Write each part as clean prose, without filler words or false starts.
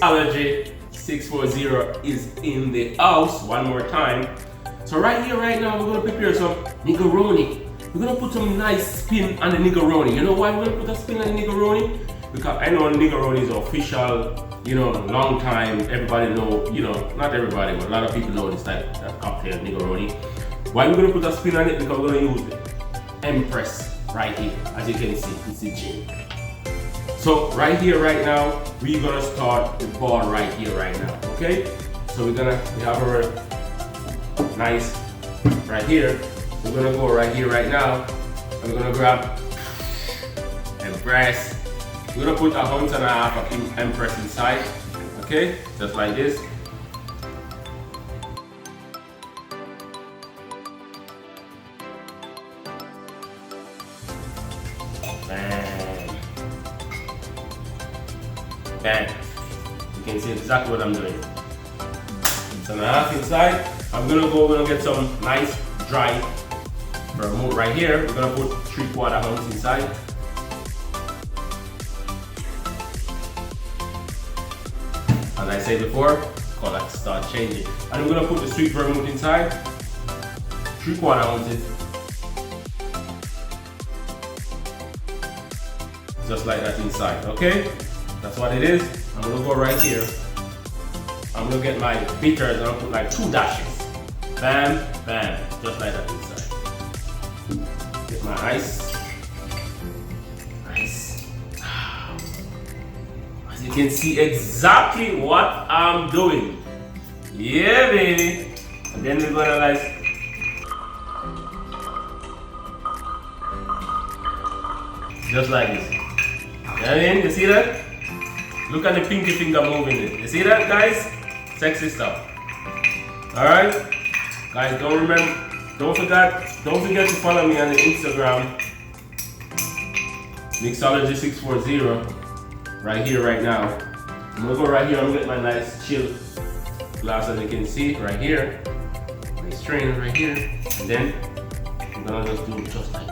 Mixology 640 is in the house one more time. So right here, right now, we're gonna prepare some Negroni. We're gonna put some nice spin on the Negroni. You know why we're gonna put a spin on the Negroni? Because I know Negroni is official, you know, long time. Everybody know, you know, not everybody, but a lot of people know this type of cocktail, Negroni. Why we're gonna put a spin on it? Because we're gonna use the Empress right here. As you can see, it's a gin. So right here, right now, we're gonna start the ball right here, right now. Okay? So we have our nice right here. We're gonna go right here, right now. And we're gonna grab Empress. We're gonna put 1.5 ounces of Empress inside. Okay? Just like this. Bam. Bam. You can see exactly what I'm doing. So now inside, we're gonna get some nice dry vermouth right here. We're gonna put 3/4 ounce inside. As I said before, color start changing. And we're gonna put the sweet vermouth inside. 3/4 ounces. Just like that inside, okay? That's what it is. I'm gonna go right here. I'm gonna get my bitters and I'll put like 2 dashes. Bam, bam, just like that inside. Get my ice. Nice. As you can see exactly what I'm doing. Yeah, baby. And then we're gonna like just like this. You see that? Look at the pinky finger moving it. You see that, guys? Sexy stuff. Alright? Guys, don't forget to follow me on the Instagram. Mixology 640. Right here, right now. I'm gonna go right here, I'm gonna get my nice chill glass as you can see, right here. Nice strainer right here. And then I'm gonna just do it just like that.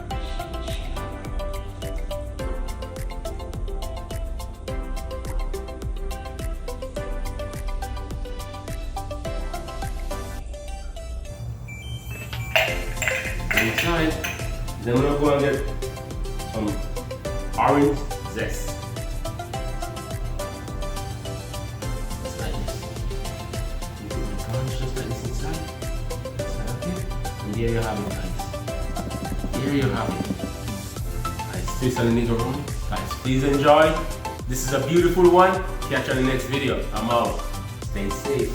Inside. Then we're gonna go and get some orange zest. Just like this. You put the garnish just like this inside. Okay? And there you have it, guys. Here you have it. Nice twist on the Negroni. Guys, please enjoy. This is a beautiful one. Catch you on the next video. I'm out. Stay safe.